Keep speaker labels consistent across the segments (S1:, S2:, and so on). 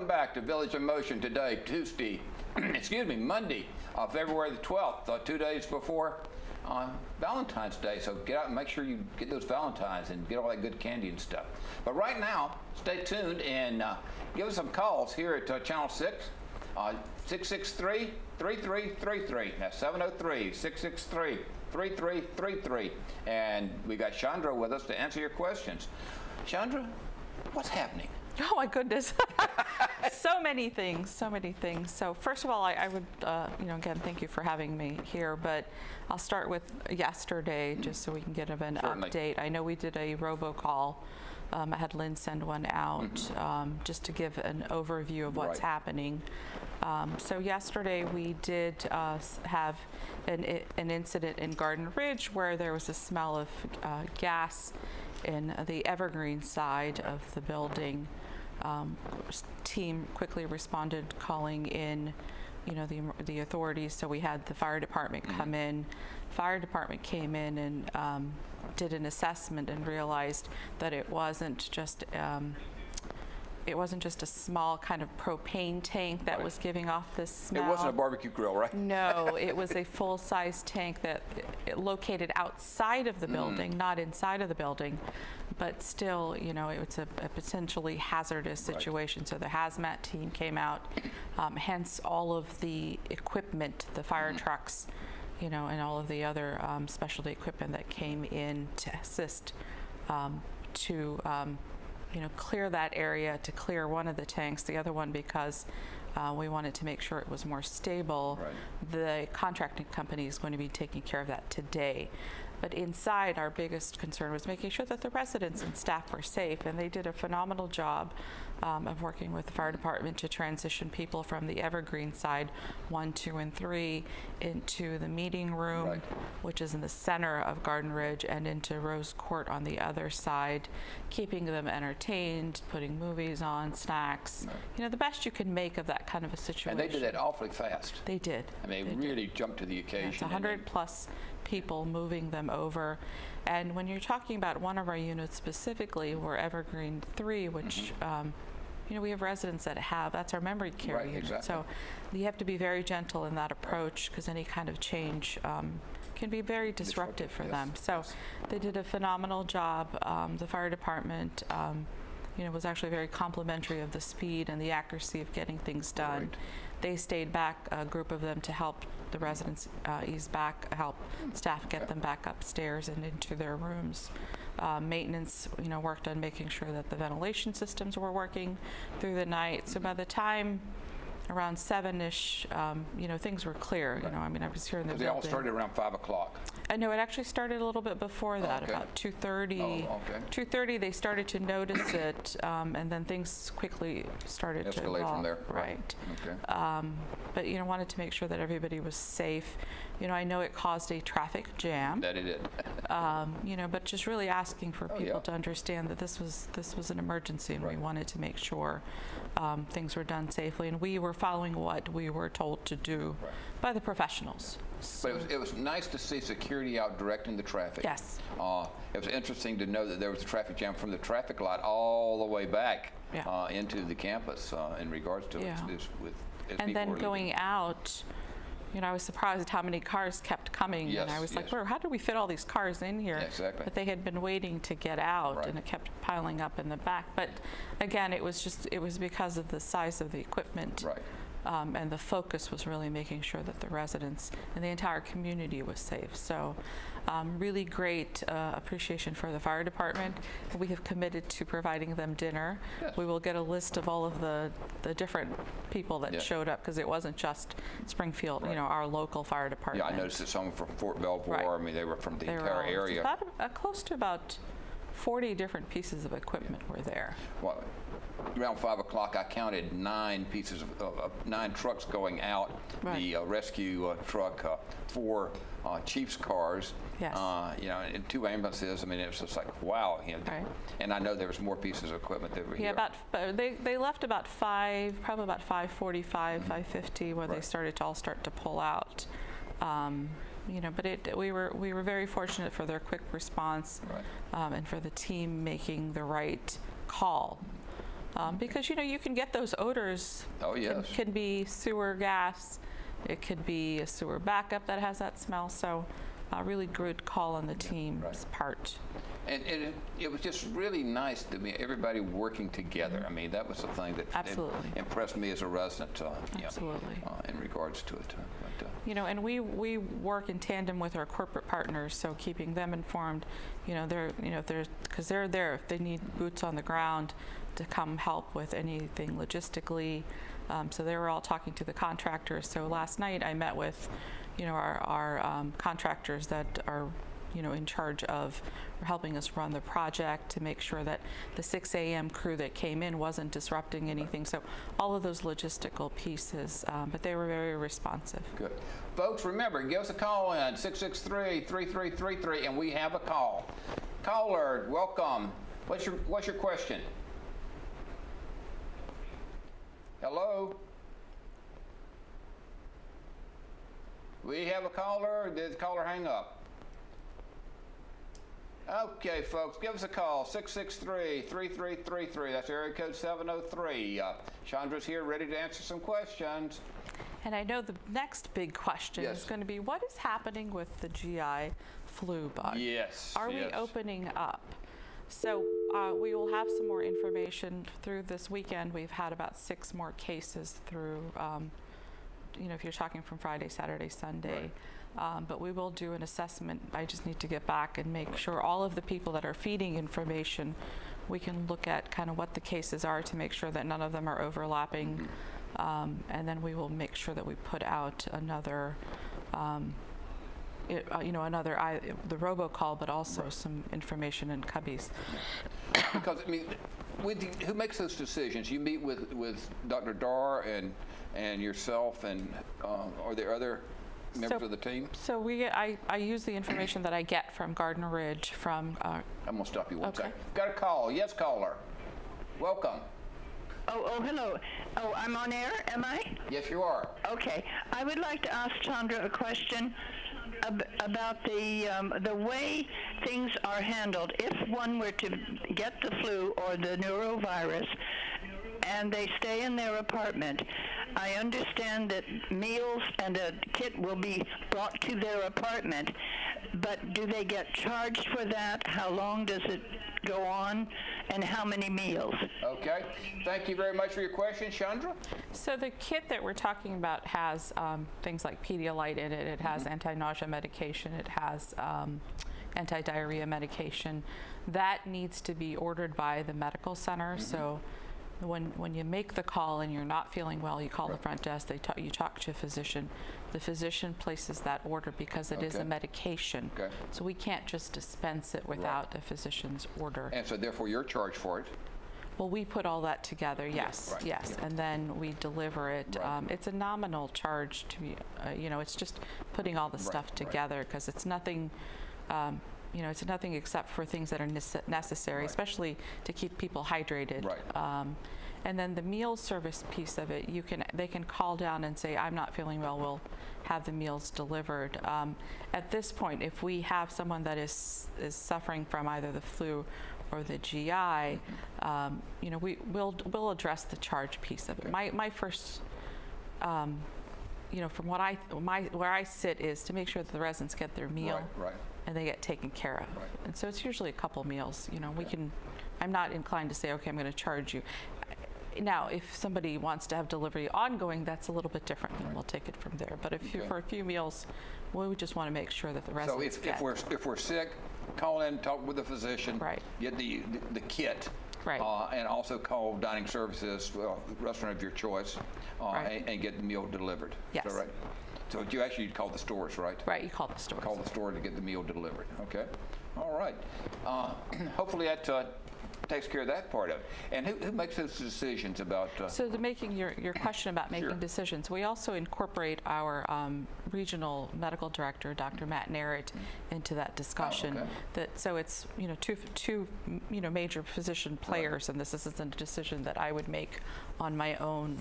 S1: back to Village in Motion today, Tuesday, Monday, February the 12th, 2 days before Valentine's Day. So get out and make sure you get those Valentines and get all that good candy and stuff. But right now, stay tuned and give us some calls here at Channel 6, 663-3333. That's 703-663-3333. And we got Chandra with us to answer your questions. Chandra, what's happening?
S2: Oh my goodness, so many things. So first of all, I would, again, thank you for having me here, but I'll start with yesterday just so we can get an update. I know we did a robocall. I had Lynn send one out just to give an overview of what's happening. So yesterday we did have an incident in Garden Ridge where there was a smell of gas in the evergreen side of the building. Team quickly responded, calling in, the authorities. So we had the fire department come in. Fire department came in and did an assessment and realized that it wasn't just a small kind of propane tank that was giving off this smell.
S1: It wasn't a barbecue grill, right?
S2: No, it was a full-size tank that located outside of the building, not inside of the building, but still, it's a potentially hazardous situation. So the hazmat team came out, hence all of the equipment, the fire trucks, and all of the other specialty equipment that came in to assist to clear that area, to clear one of the tanks, the other one because we wanted to make sure it was more stable. The contracting company is going to be taking care of that today. But inside, our biggest concern was making sure that the residents and staff were safe, and they did a phenomenal job of working with the fire department to transition people from the evergreen side, 1, 2, and 3, into the meeting room, which is in the center of Garden Ridge, and into Rose Court on the other side, keeping them entertained, putting movies on, snacks, the best you can make of that kind of a situation.
S1: And they did that awfully fast.
S2: They did.
S1: I mean, they really jumped to the occasion.
S2: It's 100 plus people moving them over. And when you're talking about one of our units specifically, we're Evergreen 3, which we have residents that that's our memory care unit.
S1: Exactly.
S2: So you have to be very gentle in that approach because any kind of change can be very disruptive for them. So they did a phenomenal job. The fire department was actually very complimentary of the speed and the accuracy of getting things done. They stayed back, a group of them, to help the residents ease back, help staff get them back upstairs and into their rooms. Maintenance, worked on making sure that the ventilation systems were working through the night. So by the time around 7-ish, things were clear. I was here in the building.
S1: They all started around 5 o'clock.
S2: No, it actually started a little bit before that, about 2:30. 2:30, they started to notice it, and then things quickly started to
S1: escalate from there.
S2: Right. But wanted to make sure that everybody was safe. I know it caused a traffic jam.
S1: That it did.
S2: But just really asking for people to understand that this was an emergency, and we wanted to make sure things were done safely, and we were following what we were told to do by the professionals. So,
S1: but it was nice to see security out directing the traffic.
S2: Yes.
S1: It was interesting to know that there was a traffic jam from the traffic light all the way back into the campus in regards to it.
S2: And then going out, I was surprised at how many cars kept coming, and I was like, "Where? How did we fit all these cars in here?"
S1: Exactly.
S2: But they had been waiting to get out, and it kept piling up in the back. But again, it was because of the size of the equipment. And the focus was really making sure that the residents and the entire community was safe. So really great appreciation for the fire department. We have committed to providing them dinner. We will get a list of all of the different people that showed up, because it wasn't just Springfield, our local fire department.
S1: Yeah, I noticed that some from Fort Belvoir. I mean, they were from the entire area.
S2: About, close to about 40 different pieces of equipment were there.
S1: Well, around 5 o'clock, I counted 9 pieces of 9 trucks going out. The rescue truck, 4 chief's cars, and 2 ambulances. I mean, it was just like, wow. And I know there was more pieces of equipment that were here.
S2: They left about 5, probably about 5:45, 5:50, where they started to pull out. But we were very fortunate for their quick response, and for the team making the right call. Because, you can get those odors.
S1: Oh, yes.
S2: It can be sewer gas. It could be a sewer backup that has that smell. So really good call on the team's part.
S1: And it was just really nice to me, everybody working together. I mean, that was the thing that
S2: Absolutely.
S1: impressed me as a resident
S2: Absolutely.
S1: in regards to it.
S2: And we work in tandem with our corporate partners, so keeping them informed, because they're there if they need boots on the ground to come help with anything logistically. So they were all talking to the contractors. So last night I met with, our contractors that are in charge of helping us run the project to make sure that the 6 a.m. crew that came in wasn't disrupting anything. So all of those logistical pieces, but they were very responsive.
S1: Good. Folks, remember, give us a call in, 663-3333, and we have a call. Caller, welcome. What's your question? Hello? We have a caller. Did the caller hang up? Okay, folks, give us a call, 663-3333. That's area code 703. Chandra's here, ready to answer some questions.
S2: And I know the next big question is going to be, what is happening with the GI flu bug?
S1: Yes.
S2: Are we opening up? So we will have some more information through this weekend. We've had about 6 more cases through, if you're talking from Friday, Saturday, Sunday.
S1: Right.
S2: But we will do an assessment. I just need to get back and make sure all of the people that are feeding information, we can look at kind of what the cases are to make sure that none of them are overlapping. And then we will make sure that we put out another, the robocall, but also some information in cubbies.
S1: Because, I mean, who makes those decisions? You meet with Dr. Dar and yourself, and are there other members of the team?
S2: So I use the information that I get from Gardner Ridge from...
S1: I'm going to stop you one
S2: Okay.
S1: second. Got a call. Yes, caller. Welcome.
S3: Oh, hello. Oh, I'm on air, am I?
S1: Yes, you are.
S3: Okay. I would like to ask Chandra a question about the way things are handled. If one were to get the flu or the neurovirus and they stay in their apartment, I understand that meals and a kit will be brought to their apartment, but do they get charged for that? How long does it go on, and how many meals?
S1: Okay. Thank you very much for your question, Chandra.
S2: So the kit that we're talking about has things like Pedialyte in it. It has anti-nausea medication. It has anti-diarrhea medication. That needs to be ordered by the medical center. So when you make the call and you're not feeling well, you call the front desk. You talk to a physician. The physician places that order because it is a medication.
S1: Okay.
S2: So we can't just dispense it without a physician's order.
S1: And so therefore you're charged for it.
S2: Well, we put all that together, yes,
S1: right,
S2: yes, and then we deliver it.
S1: Right.
S2: It's a nominal charge to me, it's just putting all the stuff together because it's nothing, it's nothing except for things that are necessary, especially to keep people hydrated.
S1: Right.
S2: And then the meal service piece of it, they can call down and say, I'm not feeling well, we'll have the meals delivered. At this point, if we have someone that is suffering from either the flu or the GI, we'll address the charge piece of it. My first, from where I sit is to make sure that the residents get their meal and they get taken care of.
S1: Right.
S2: And so it's usually a couple meals. I'm not inclined to say, okay, I'm going to charge you. Now, if somebody wants to have delivery ongoing, that's a little bit different, and we'll take it from there. But for a few meals, we just want to make sure that the residents get.
S1: So if we're sick, call in, talk with the physician, get the kit, and also call dining services, restaurant of your choice, and get the meal delivered.
S2: Yes.
S1: Is that right? So you'd call the stores, right?
S2: Right, you call the stores.
S1: Call the store to get the meal delivered. Okay. All right. Hopefully that takes care of that part of it. And who makes those decisions about?
S2: So making your question about making decisions, we also incorporate our regional medical director, Dr. Matt Narrett, into that discussion. So it's two major physician players, and this isn't a decision that I would make on my own.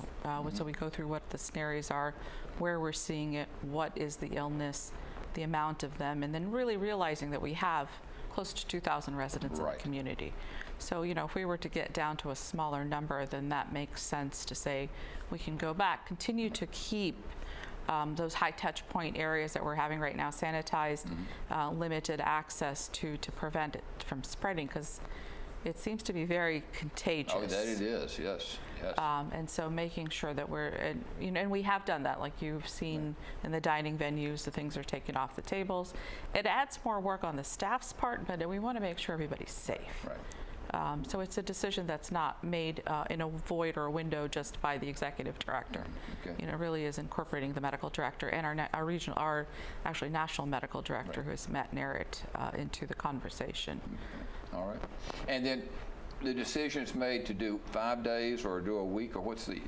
S2: So we go through what the scenarios are, where we're seeing it, what is the illness, the amount of them, and then really realizing that we have close to 2,000 residents in
S1: Right.
S2: the community. So, if we were to get down to a smaller number, then that makes sense to say we can go back, continue to keep those high touch point areas that we're having right now sanitized, limited access to prevent it from spreading, because it seems to be very contagious.
S1: Oh, that it is, yes, yes.
S2: And so making sure that we're, and we have done that, like you've seen in the dining venues, the things are taken off the tables. It adds more work on the staff's part, but we want to make sure everybody's safe.
S1: Right.
S2: So it's a decision that's not made in a void or a window just by the executive director.
S1: Okay.
S2: It really is incorporating the medical director and our actually national medical director, who is Matt Narrett, into the conversation.
S1: All right. And then the decision is made to do 5 days or do a week, or what's the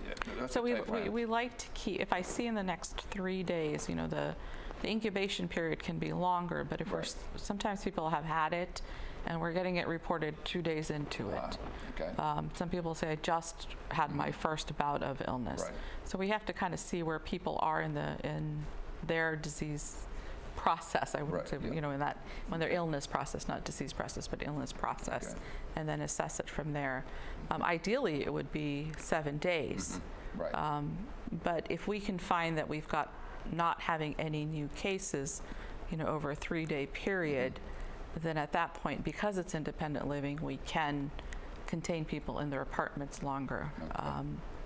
S2: So
S1: timeframe?
S2: we like to keep, if I see in the next 3 days, the incubation period can be longer, but if sometimes people have had it and we're getting it reported 2 days into it.
S1: Okay.
S2: Some people say, I just had my first bout of illness.
S1: Right.
S2: So we have to kind of see where people are in their disease process, I would
S1: Right,
S2: say,
S1: yeah.
S2: in that, when their illness process, not disease process, but illness process,
S1: Okay.
S2: and then assess it from there. Ideally, it would be 7 days.
S1: Right.
S2: But if we can find that we've got not having any new cases, over a 3-day period, then at that point, because it's independent living, we can contain people in their apartments longer.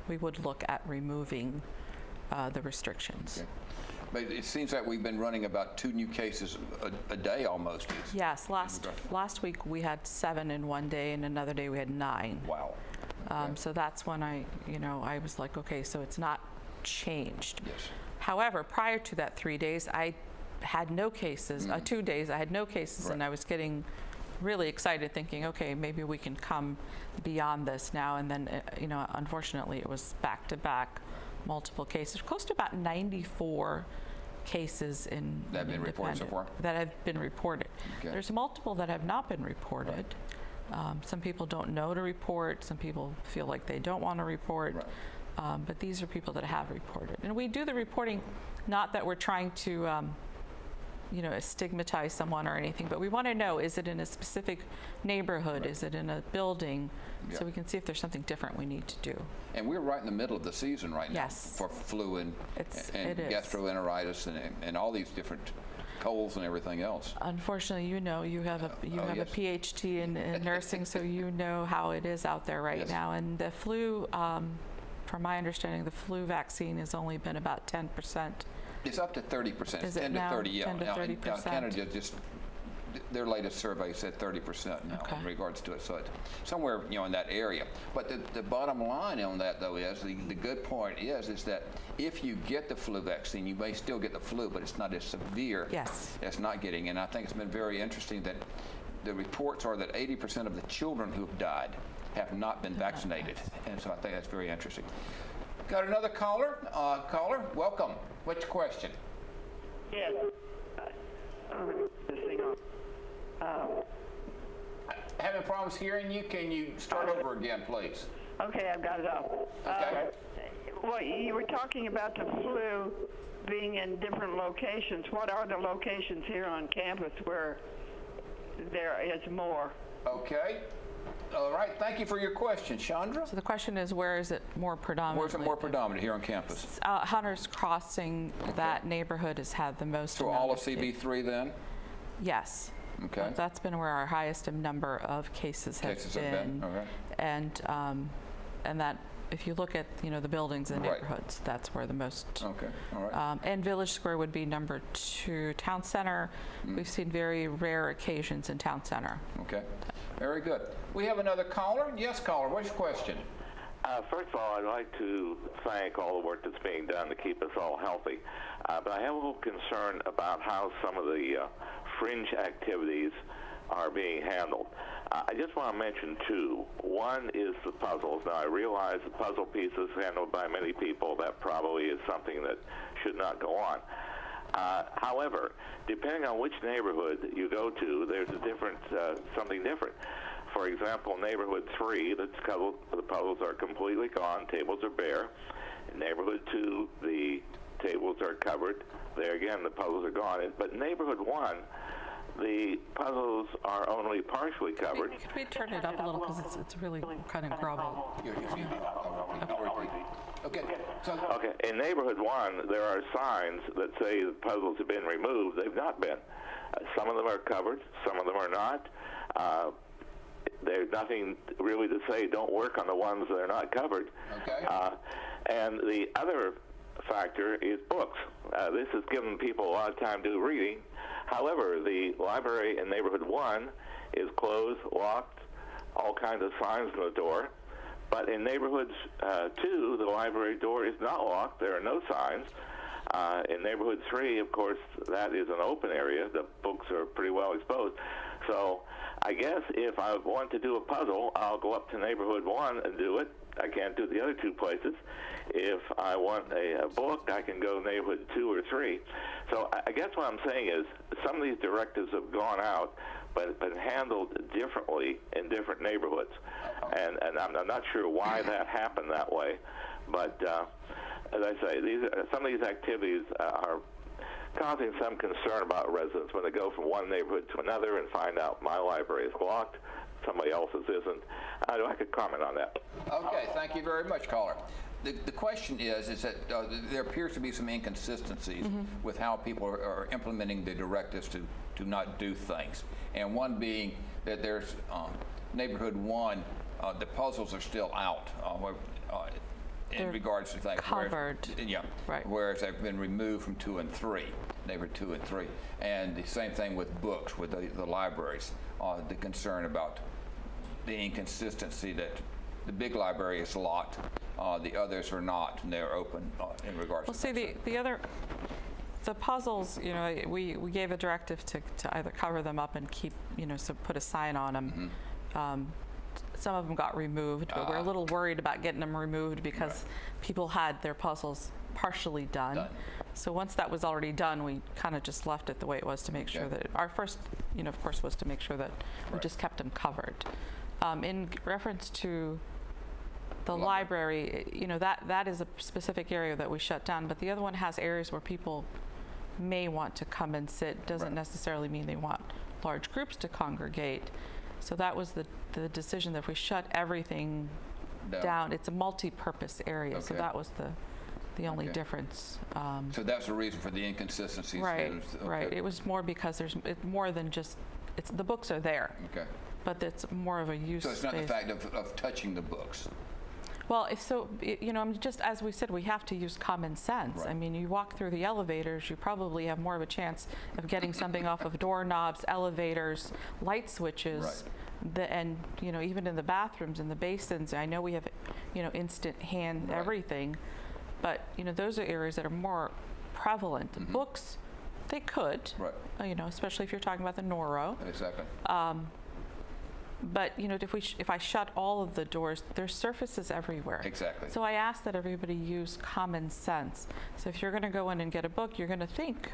S2: We would look at removing the restrictions.
S1: Okay. But it seems like we've been running about 2 new cases a day almost.
S2: Yes, last week we had 7 in one day, and another day we had 9.
S1: Wow. Okay.
S2: So that's when I was like, okay, so it's not changed.
S1: Yes.
S2: However, prior to that 3 days, I had no cases. 2 days, I had no cases, and
S1: Right.
S2: I was getting really excited, thinking, okay, maybe we can come beyond this now. And then, unfortunately, it was back to back, multiple cases, close to about 94 cases in
S1: That have been reported so far?
S2: that have been reported.
S1: Okay.
S2: There's multiple that have not been reported. Some people don't know to report. Some people feel like they don't want to report.
S1: Right.
S2: But these are people that have reported. And we do the reporting, not that we're trying to stigmatize someone or anything, but we want to know, is it in a specific neighborhood? Is it in a building?
S1: Yeah.
S2: So we can see if there's something different we need to do.
S1: And we're right in the middle of the season right now.
S2: Yes.
S1: For flu and
S2: It is.
S1: gastroenteritis and all these different colds and everything else.
S2: Unfortunately, you have a
S1: yes.
S2: PhD in nursing, so you know how it is out there right
S1: Yes.
S2: now. And the flu, from my understanding, the flu vaccine has only been about 10%.
S1: It's up to 30%.
S2: Is it
S1: 10
S2: now?
S1: to 30, yeah.
S2: 10 to
S1: Now,
S2: 30%?
S1: Canada just, their latest survey said 30% now
S2: Okay.
S1: in regards to it. So it's somewhere, in that area. But the bottom line on that, though, is the good point is that if you get the flu vaccine, you may still get the flu, but it's not as severe
S2: Yes.
S1: as not getting. And I think it's been very interesting that the reports are that 80% of the children who have died have not been vaccinated. And so I think that's very interesting. Got another caller? Caller, welcome. What's your question?
S3: Yes. This thing on.
S1: Having problems hearing you? Can you start over again, please?
S3: Okay, I've got it up.
S1: Okay.
S3: Well, you were talking about the flu being in different locations. What are the locations here on campus where there is more?
S1: Okay. All right. Thank you for your question, Chandra.
S2: So the question is, where is it more predominant?
S1: Where's it more predominant here on campus?
S2: Hunter's Crossing, that neighborhood has had the most.
S1: So
S2: amount
S1: all of CB3 then?
S2: Yes.
S1: Okay.
S2: That's been where our highest number of cases have
S1: Cases have been, okay.
S2: And that, if you look at the buildings and
S1: Right.
S2: neighborhoods, that's where the most.
S1: Okay. All right.
S2: And Village Square would be number 2. Town Center, we've seen very rare occasions in Town Center.
S1: Okay. Very good. We have another caller. Yes, caller. What's your question?
S4: First of all, I'd like to thank all the work that's being done to keep us all healthy. But I have a little concern about how some of the fringe activities are being handled. I just want to mention 2. One is the puzzles. Now, I realize the puzzle pieces handled by many people, that probably is something that should not go on. However, depending on which neighborhood you go to, there's a different, something different. For example, neighborhood 3, the puzzles are completely gone, tables are bare. In neighborhood 2, the tables are covered. There again, the puzzles are gone. But neighborhood 1, the puzzles are only partially covered.
S2: Could we turn it up a little because it's really kind of grumble.
S1: Okay. So,
S4: Okay, in neighborhood 1, there are signs that say the puzzles have been removed. They've not been. Some of them are covered, some of them are not. There's nothing really to say don't work on the ones that are not covered.
S1: Okay.
S4: And the other factor is books. This has given people a lot of time to do reading. However, the library in neighborhood 1 is closed, locked, all kinds of signs on the door. But in neighborhoods 2, the library door is not locked. There are no signs. In neighborhood 3, of course, that is an open area. The books are pretty well exposed. So I guess if I want to do a puzzle, I'll go up to neighborhood 1 and do it. I can't do the other 2 places. If I want a book, I can go neighborhood 2 or 3. So I guess what I'm saying is some of these directives have gone out, but been handled differently in different neighborhoods. And I'm not sure why that happened that way. But as I say, some of these activities are causing some concern about residents when they go from one neighborhood to another and find out my library is locked, somebody else's isn't. I could comment on that.
S1: okay, thank you very much, caller. The question is that there appears to be some inconsistencies with how people are implementing the directives to not do things. And one being that there's neighborhood 1, the puzzles are still out in regards to things.
S2: Covered. Right.
S1: Whereas they've been removed from 2 and 3, neighborhood 2 and 3. And the same thing with books, with the libraries. The concern about the inconsistency that the big library is locked, the others are not, and they're open in regards
S2: Well,
S1: to
S2: see, the puzzles, we gave a directive to either cover them up and keep, so put a sign on them. Some of them got removed, but we're a little worried about getting them removed because people had their puzzles partially done. So once that was already done, we kind of just left it the way it was to make sure that our first, of course, was to make sure that we just kept them covered. In reference to the library, that is a specific area that we shut down, but the other one has areas where people may want to come and sit. Doesn't necessarily mean they want large groups to congregate. So that was the decision that if we shut everything down, it's a multi-purpose area. So that was the only difference.
S1: So that's the reason for the inconsistencies.
S2: Right, right. It was more because it's more than just, the books are there.
S1: Okay.
S2: But it's more of a use.
S1: So it's not the fact of touching the books.
S2: Well, just as we said, we have to use common sense.
S1: Right.
S2: I mean, you walk through the elevators, you probably have more of a chance of getting something off of doorknobs, elevators, light switches. Right. And even in the bathrooms and the basins, I know we have instant hand everything, but those are areas that are more prevalent. Books, they could, especially if you're talking about the Noro.
S1: Exactly.
S2: But if I shut all of the doors, there's surfaces everywhere.
S1: Exactly.
S2: So I ask that everybody use common sense. So if you're going to go in and get a book, you're going to think,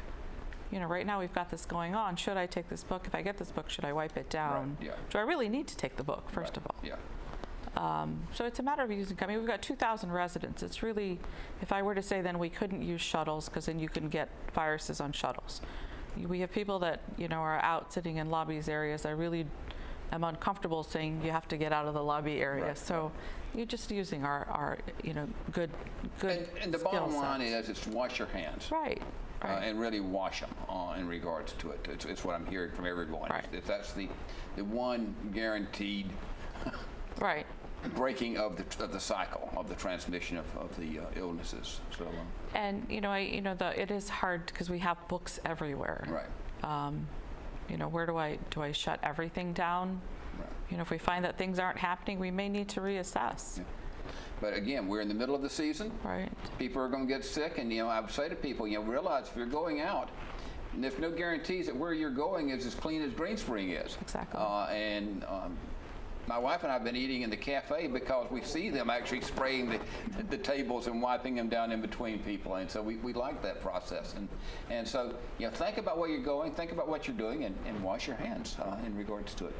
S2: right now we've got this going on. Should I take this book? If I get this book, should I wipe it down?
S1: Right. Yeah.
S2: Do I really need to take the book, first of all?
S1: Yeah.
S2: So it's a matter of using. I mean, we've got 2,000 residents. It's really, if I were to say, then we couldn't use shuttles because then you can get viruses on shuttles. We have people that are out sitting in lobbies areas. I'm uncomfortable saying you have to get out of the lobby area.
S1: Right.
S2: So you're just using our good
S1: and the bottom line is wash your hands.
S2: Right.
S1: And really wash them in regards to it. It's what I'm hearing from everyone.
S2: Right.
S1: That's the one guaranteed
S2: right.
S1: breaking of the cycle of the transmission of the illnesses. So.
S2: And it is hard because we have books everywhere.
S1: Right.
S2: Where do I shut everything down? Right. If we find that things aren't happening, we may need to reassess.
S1: Yeah. But again, we're in the middle of the season.
S2: Right.
S1: People are going to get sick, and I would say to people, realize if you're going out, and there's no guarantees that where you're going is as clean as Green Spring is.
S2: Exactly.
S1: My wife and I have been eating in the cafe because we see them actually spraying the tables and wiping them down in between people, and so we like that process. And so think about where you're going, think about what you're doing, and wash your hands in regards to it.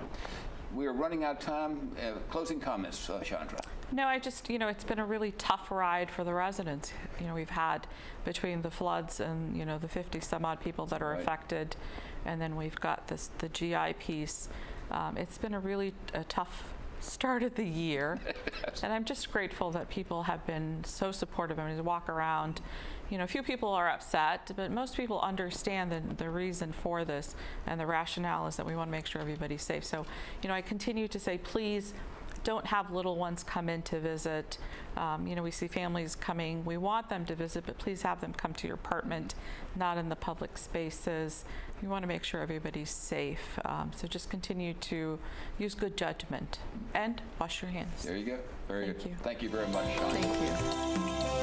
S1: We are running out of time. Closing comments, Chandra.
S2: No, I just, it's been a really tough ride for the residents. We've had between the floods and, the 50 some odd people that are affected. and then we've got the GI piece. It's been a tough start of the year, and I'm just grateful that people have been so supportive. I mean, to walk around, a few people are upset, but most people understand the reason for this, and the rationale is that we want to make sure everybody's safe. So, I continue to say, please don't have little ones come in to visit. We see families coming. We want them to visit, but please have them come to your apartment, not in the public spaces. We want to make sure everybody's safe. So just continue to use good judgment and wash your hands.
S1: There you go. Very
S2: Thank
S1: good.
S2: you.
S1: Thank you very much, Sean.
S2: Thank you.